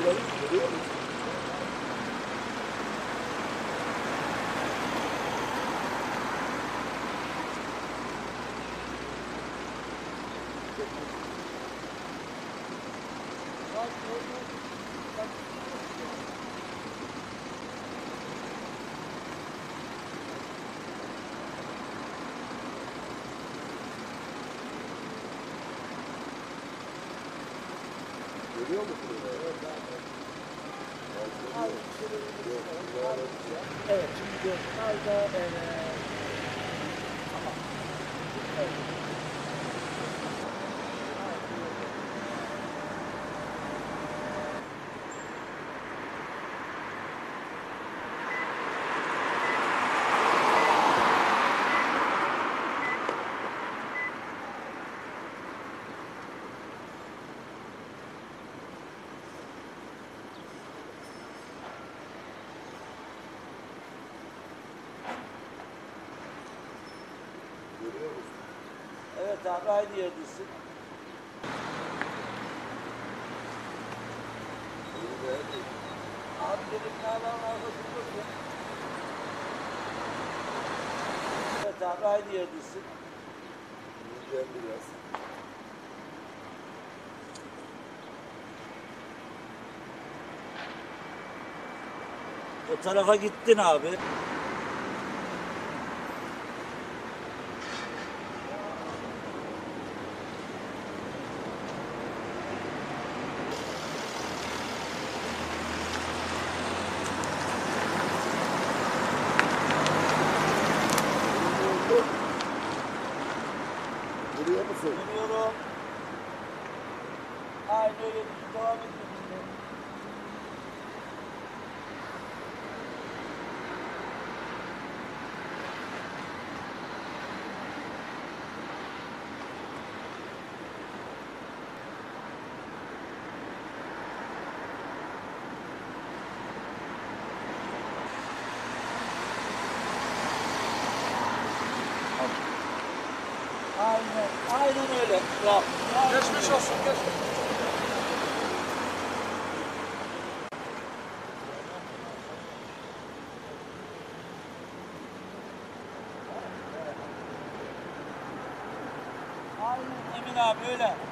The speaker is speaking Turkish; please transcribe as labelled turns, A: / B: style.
A: binaları görüyor musun? Görüyor musun?
B: Evet, şimdi gördüm. Orada tamam. Evet.
A: Görüyor musun?
B: Evet abi, aynı yerdesin. Abi benim binaların arkasındasın. Evet abi, aynı yerdesin.
A: Gel biraz.
B: O tarafa gittin abi.
A: Görüyor musun?
B: Görüyorum. Aynı öyle bir devam ediyor. Aynen öyle. Bravo.
C: Geçmiş olsun, geçmiş.
B: Aynen Emin abi öyle.